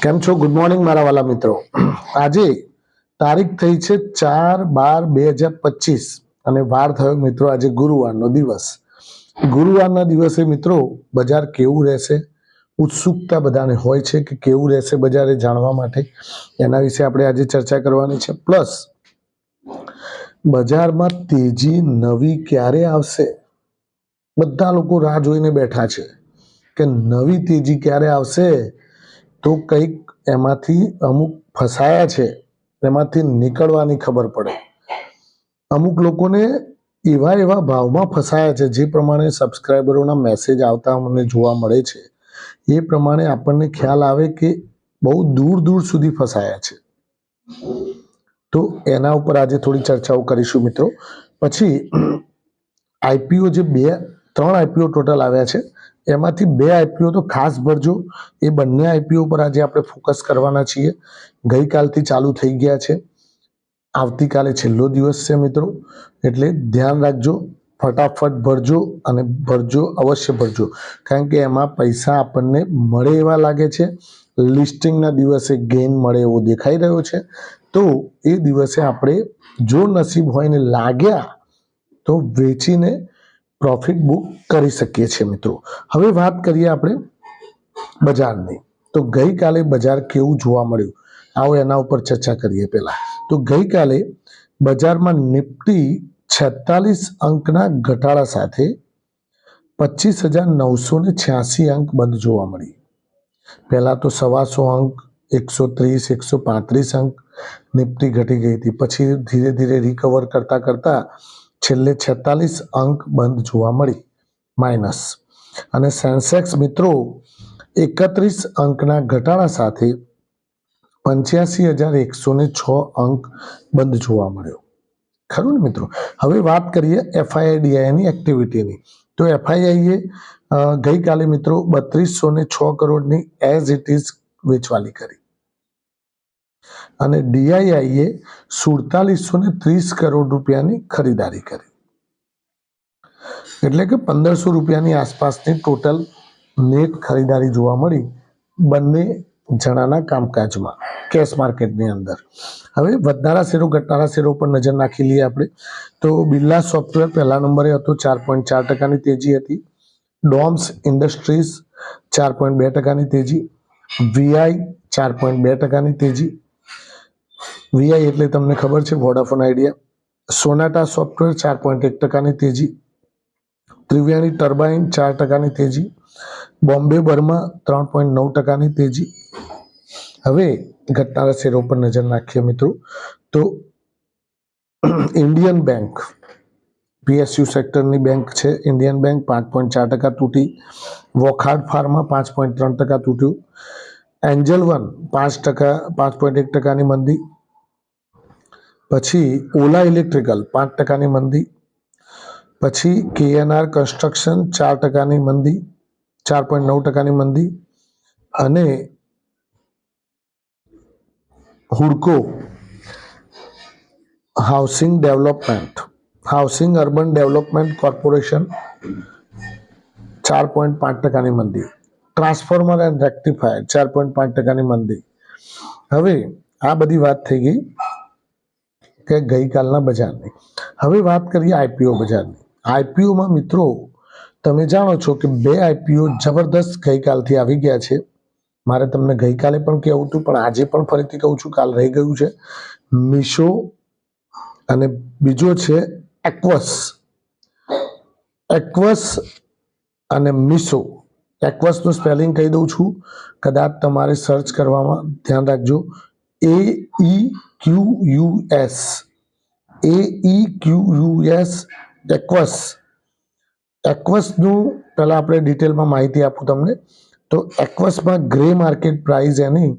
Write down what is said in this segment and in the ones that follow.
કેમ છો? Good morning મારા વાલા મિત્રો. આજે તારીખ થઈ છે 4/12/2025 અને વાર થયો મિત્રો આજે ગુરુવારનો દિવસ. ગુરુવારના દિવસે મિત્રો બજાર કેવું રહેશે, ઉત્સુકતા બધાને હોય છે કે કેવું રહેશે બજારે જાણવા માટે. એના વિશે આપણે આજે ચર્ચા કરવાની છે. પ્લસ બજારમાં તેજી નવી ક્યારે આવશે, બધા લોકો રાહ જોઈને બેઠા છે કે નવી તેજી ક્યારે આવશે. તો કંઈક એમાંથી અમુક ફસાયા છે, એમાંથી નીકળવાની ખબર પડે. અમુક લોકોને એવા ભાવમાં ફસાયા છે જે પ્રમાણે સબસ્ક્રાઈબરોના મેસેજ આવતા મને જોવા મળે છે, એ પ્રમાણે આપણને ખ્યાલ આવે કે બહુ દૂર દૂર સુધી ફસાયા છે. તો એના ઉપર આજે થોડી ચર્ચાઓ કરીશું મિત્રો. પછી આઈપીઓ જે 3 આઈપીઓ ટોટલ આવ્યા છે, એમાંથી 2 આઈપીઓ તો ખાસ ભરજો. એ બંને આઈપીઓ પર આજે આપણે ફોકસ કરવાના છીએ. ગઈકાલથી ચાલુ થઈ ગયા છે, આવતીકાલે છેલ્લો દિવસ છે મિત્રો, એટલે ધ્યાન રાખજો. ફટાફટ ભરજો અને ભરજો, અવશ્ય ભરજો, કારણ કે એમાં પૈસા આપણને મળે એવા લાગે છે. લિસ્ટિંગના દિવસે ગેઇન મળે એવો દેખાઈ રહ્યો છે. તો એ દિવસે આપણે જો નસીબ હોય ને લાગ્યા તો વેચીને પ્રોફિટ બુક કરી શકીએ છીએ મિત્રો. હવે વાત કરીએ આપણે બજારની. તો ગઈકાલે બજાર કેવું જોવા મળ્યું, આવો એના ઉપર ચર્ચા કરીએ. પહેલા તો ગઈકાલે બજારમાં નિફ્ટી 46 અંકના ઘટાડા સાથે 25,986 અંક બંધ જોવા મળી. પહેલા તો 125 અંક, 130, 135 અંક નિફ્ટી ઘટી ગઈ હતી. પછી ધીરે ધીરે રિકવર કરતા છેલ્લે 46 અંક બંધ જોવા મળી માઇનસ. અને સેન્સેક્સ મિત્રો 31 અંકના ઘટાડા સાથે 85,106 અંક બંધ જોવા મળ્યો. ખરું ને મિત્રો? હવે વાત કરીએ એફઆઈઆઈડીઆઈની એક્ટિવિટીની. તો એફઆઈઆઈએ ગઈકાલે મિત્રો 3206 કરોડની એઝ ઇટ ઇઝ વેચવાલી કરી અને ડીઆઈઆઈએ 4730 કરોડ રૂપિયાની ખરીદારી કરી. એટલે કે 1500 રૂપિયાની આસપાસની ટોટલ નેટ ખરીદારી જોવા મળી બંને જણાના કામકાજમાં કેશ માર્કેટની અંદર. હવે વધનારા શેરો ઘટનારા શેરો પર નજર નાખી લઈએ આપણે. તો બિરલા સોફ્ટવેર પહેલા નંબરે હતો, 4.4% તેજી હતી. ડોમ્સ ઇન્ડસ્ટ્રીઝ 4.2% તેજી. વીઆઈ 4.2% તેજી. વીઆઈ એટલે તમને ખબર છે, વોડાફોન આઈડિયા. સોનાટા સોફ્ટવેર 4.1% તેજી. ત્રિવેણી ટર્બાઇન 4% તેજી. બોમ્બે બર્મા 3.9% તેજી. હવે ઘટનારા શેરો પર નજર નાખીએ મિત્રો. તો ઇન્ડિયન બેંક, પીએસયુ સેક્ટરની બેંક છે, ઇન્ડિયન બેંક 5.4% તૂટી. વોખાર્ડ ફાર્મા 5.3% તૂટ્યું. એન્જલ વન 5.1%ની મંદી. પછી ઓલા ઇલેક્ટ્રિકલ 5%ની મંદી. પછી કેએનઆર કન્સ્ટ્રક્શન 4%ની મંદી, 4.9%ની મંદી. અને હુડકો હાઉસિંગ અર્બન ડેવલપમેન્ટ કોર્પોરેશન 4.5%ની મંદી. ટ્રાન્સફોર્મર એન્ડ રેક્ટિફાયર 4.5%ની મંદી. હવે આ બધી વાત થઈ ગઈ કે ગઈકાલના બજારની. હવે વાત કરીએ આઈપીઓ બજારની. આઈપીઓમાં મિત્રો તમે જાણો છો કે 2 આઈપીઓ જબરદસ્ત ગઈકાલથી આવી ગયા છે. મારે તમને ગઈકાલે પણ કહેવું હતું, પણ આજે પણ ફરીથી કહું છું, કાલ રહી ગયું છે. મીશો અને બીજો છે એક્વસ અને મીશો. એક્વસનું સ્પેલિંગ કહી દઉં છું, કદાચ તમારે સર્ચ કરવામાં ધ્યાન રાખજો. AEQUS એક્વસનું પહેલાં આપણે ડિટેલમાં માહિતી આપું તમને. તો એક્વસમાં ગ્રે માર્કેટ પ્રાઇસ એની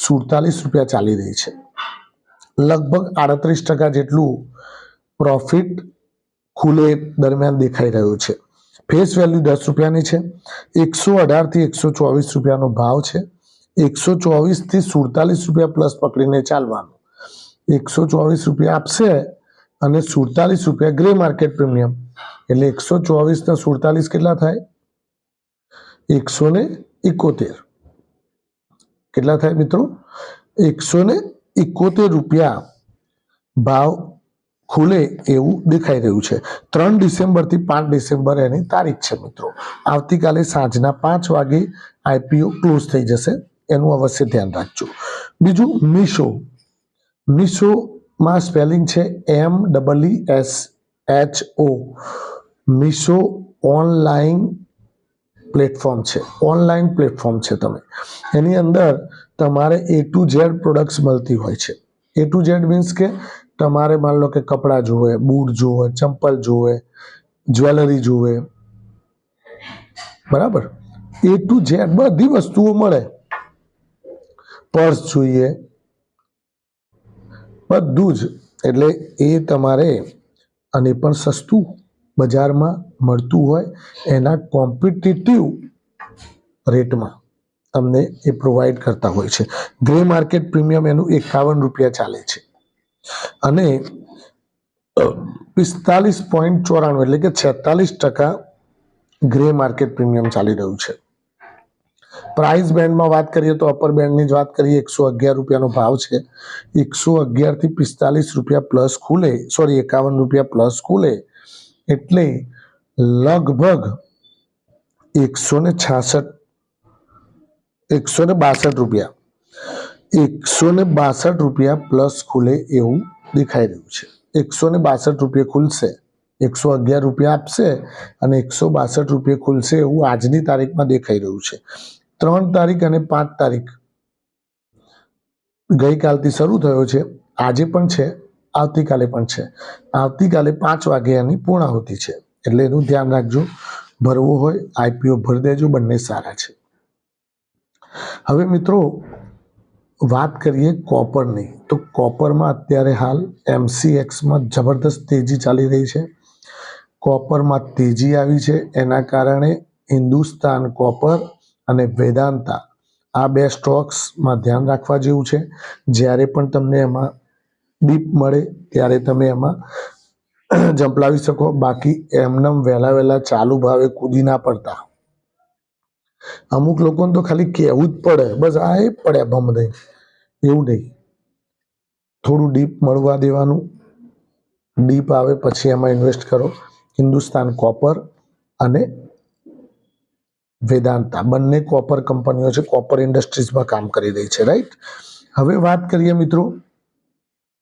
47 રૂપિયા ચાલી રહી છે. લગભગ 38% જેટલું પ્રોફિટ ખુલે દરમિયાન દેખાઈ રહ્યું છે. ફેસ વેલ્યુ 10 રૂપિયાની છે. 118 થી 124 રૂપિયાનો ભાવ છે. 124 થી 47 રૂપિયા પ્લસ પકડીને ચાલવાનું. 124 રૂપિયા આપશે અને 47 રૂપિયા ગ્રે માર્કેટ પ્રીમિયમ, એટલે 124 ને 47 કેટલા થાય? 171. કેટલા થાય મિત્રો? 171 રૂપિયા ભાવ ખુલે એવું દેખાઈ રહ્યું છે. 3 ડિસેમ્બરથી 5 ડિસેમ્બર એની તારીખ છે મિત્રો. આવતીકાલે સાંજના 5 વાગે આઈપીઓ ક્લોઝ થઈ જશે, એનું અવશ્ય ધ્યાન રાખજો. બીજું મીશોમાં સ્પેલિંગ છે MEESHO. મીશો ઓનલાઈન પ્લેટફોર્મ છે, ઓનલાઈન પ્લેટફોર્મ છે. તમે એની અંદર તમારે A to Z પ્રોડક્ટ્સ મળતી હોય છે. A to Z મીન્સ કે તમારે માન લો કે કપડાં જોવે, બૂટ જોવે, ચંપલ જોવે, જ્વેલરી જોવે, બરાબર, A to Z બધી વસ્તુઓ મળે. પર્સ જોઈએ, બધું જ. એટલે એ તમારે, અને પણ સસ્તું બજારમાં મળતું હોય એના કોમ્પિટિટિવ રેટમાં તમને એ પ્રોવાઈડ કરતા હોય છે. ગ્રે માર્કેટ પ્રીમિયમ એનું 51 રૂપિયા ચાલે છે અને 45.94 એટલે કે 46% ગ્રે માર્કેટ પ્રીમિયમ ચાલી રહ્યું છે. પ્રાઇસ બેન્ડમાં વાત કરીએ તો અપર બેન્ડની જ વાત કરીએ, 111 રૂપિયાનો ભાવ છે. 111 થી 45 રૂપિયા પ્લસ ખુલે, 51 રૂપિયા પ્લસ ખુલે એટલે લગભગ 162 રૂપિયા પ્લસ ખુલે એવું દેખાઈ રહ્યું છે. 162 રૂપિયા ખુલશે, 111 રૂપિયા આપશે અને 162 રૂપિયા ખુલશે એવું આજની તારીખમાં દેખાઈ રહ્યું છે. 3 તારીખ અને 5 તારીખ ગઈકાલથી શરૂ થયો છે, આજે પણ છે, આવતીકાલે પણ છે. આવતીકાલે 5 વાગે એની પૂર્ણાહુતિ છે, એટલે એનું ધ્યાન રાખજો. ભરવું હોય આઈપીઓ ભરી દેજો, બંને સારા છે. હવે મિત્રો વાત કરીએ કોપરની, તો કોપરમાં અત્યારે હાલ MCXમાં જબરદસ્ત તેજી ચાલી રહી છે. કોપરમાં તેજી આવી છે, એના કારણે હિન્દુસ્તાન કોપર અને વેદાંતા આ 2 સ્ટોક્સમાં ધ્યાન રાખવા જેવું છે. જ્યારે પણ તમને એમાં ડીપ મળે ત્યારે તમે એમાં ઝંપલાવી શકો, બાકી એમનેમ વહેલા ચાલુ ભાવે કૂદી ના પડતા. અમુક લોકોને તો ખાલી કહેવું જ પડે, બસ આ એ પડ્યા ભમ દઈ, એવું નહીં. થોડું ડીપ મળવા દેવાનું, ડીપ આવે પછી એમાં ઇન્વેસ્ટ કરો. હિન્દુસ્તાન કોપર અને વેદાંતા બંને કોપર કંપનીઓ છે, કોપર ઇન્ડસ્ટ્રીઝમાં કામ કરી રહી છે, રાઈટ. હવે વાત કરીએ મિત્રો,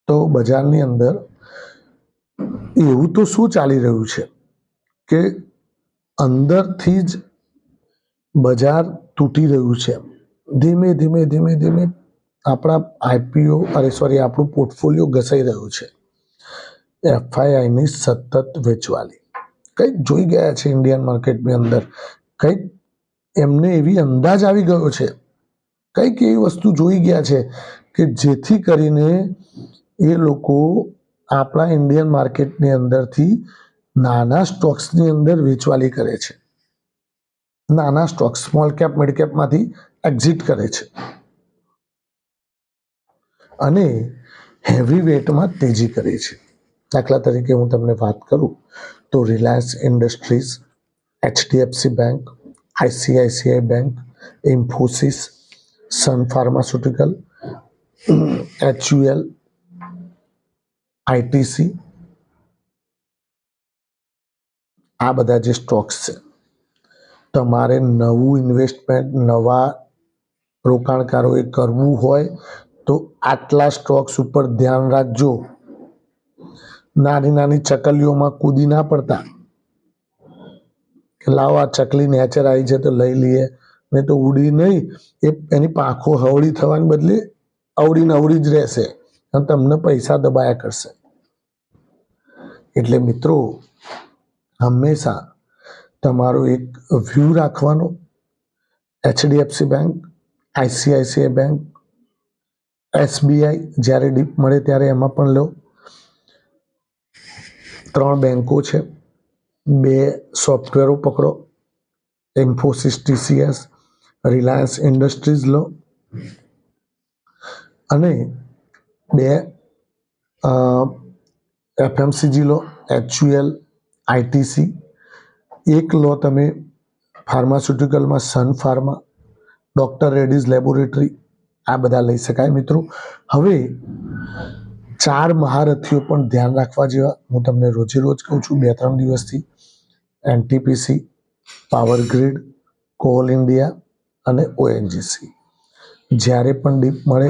તો બજારની અંદર એવું તો શું ચાલી રહ્યું છે કે અંદરથી જ બજાર તૂટી રહ્યું છે. ધીમે ધીમે આપણા આઈપીઓ આપણું પોર્ટફોલિયો ઘસાઈ રહ્યું છે. FIIની સતત વેચવાલી કંઈક જોઈ ગયા છે ઇન્ડિયન માર્કેટની અંદર, કંઈક એમને એવી અંદાજ આવી ગયો છે, કંઈક એવી વસ્તુ જોઈ ગયા છે કે જેથી કરીને એ લોકો આપણા ઇન્ડિયન માર્કેટની અંદરથી નાના સ્ટોક્સની અંદર વેચવાલી કરે છે. નાના સ્ટોક્સ, સ્મોલ કેપ, મિડ કેપમાંથી એક્ઝિટ કરે છે અને હેવી વેટમાં તેજી કરે છે. દાખલા તરીકે હું તમને વાત કરું તો Reliance Industries, HDFC bank, ICICI bank, Infosys, Sun Pharmaceutical, HUL, ITC, આ બધા જે સ્ટોક્સ છે, તમારે નવું ઇન્વેસ્ટમેન્ટ નવા રોકાણકારોએ કરવું હોય તો આટલા સ્ટોક્સ ઉપર ધ્યાન રાખજો. નાની ચકલીઓમાં કૂદી ના પડતા કે લાવો આ ચકલી નેચર આવી છે તો લઈ લઈએ, નહીં તો ઉડી નહીં, એની પાંખો હવળી થવાને બદલે અવળીને અવળી જ રહેશે અને તમને પૈસા દબાયા કરશે. એટલે મિત્રો હંમેશા તમારો એક વ્યૂ રાખવાનો. HDFC bank, ICICI bank, SBI જ્યારે ડીપ મળે ત્યારે એમાં પણ લો. 3 બેંકો છે, 2 સોફ્ટવેરો પકડો, ઇન્ફોસિસ, TCS, રિલાયન્સ ઇન્ડસ્ટ્રીઝ લો અને 2 FMCG લો, HUL, ITC. 1 લો તમે ફાર્માસ્યુટિકલમાં Sun Pharma, doctor Reddy's laboratory, આ બધા લઈ શકાય મિત્રો. હવે 4 મહારથીઓ પણ ધ્યાન રાખવા જેવા, હું તમને રોજે રોજ કહું છું 2-3 દિવસથી. NTPC, power grid, call India અને ઓએનજીસી. જ્યારે પણ ડીપ મળે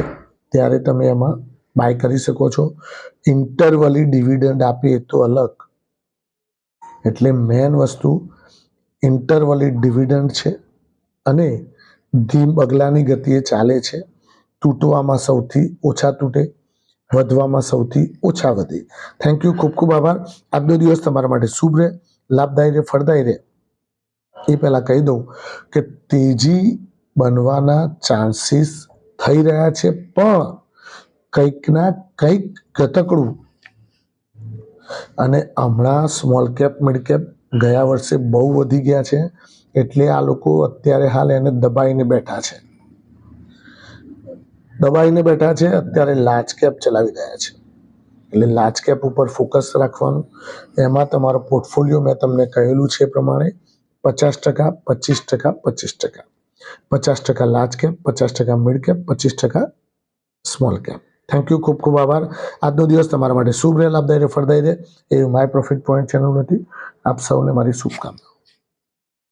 ત્યારે તમે એમાં બાય કરી શકો છો. ઇન્ટરવલી ડિવિડન્ડ આપીએ તો અલગ, એટલે મેન વસ્તુ ઇન્ટરવલી ડિવિડન્ડ છે અને અગલાની ગતિએ ચાલે છે. તૂટવામાં સૌથી ઓછા તૂટે, વધવામાં સૌથી ઓછા વધે. થેન્ક યુ, ખૂબ ખૂબ આભાર. આજનો દિવસ તમારા માટે શુભ રહે, લાભદાયી રહે, ફળદાયી રહે. એ પહેલાં કહી દઉં કે તેજી બનવાના ચાન્સીસ થઈ રહ્યા છે, પણ કંઈકના કંઈક ગતકડું. અને હમણાં સ્મોલ કેપ, મિડ કેપ ગયા વર્ષે બહુ વધી ગયા છે, એટલે આ લોકો અત્યારે હાલ એને દબાઈને બેઠા છે. અત્યારે લાર્જ કેપ ચલાવી રહ્યા છે, એટલે લાર્જ કેપ ઉપર ફોકસ રાખવાનું. એમાં તમારો પોર્ટફોલિયો મેં તમને કહેલું છે એ પ્રમાણે 50%, 25%, 25%. 50% large cap, 50% mid cap, 25% small cap. Thank you, ખૂબ ખૂબ આભાર. આજનો દિવસ તમારા માટે શુભ રહે, લાભદાયી રહે, ફળદાયી રહે. એ માય પ્રોફિટ પોઈન્ટ ચેનલ નથી. આપ સૌને મારી શુભકામનાઓ.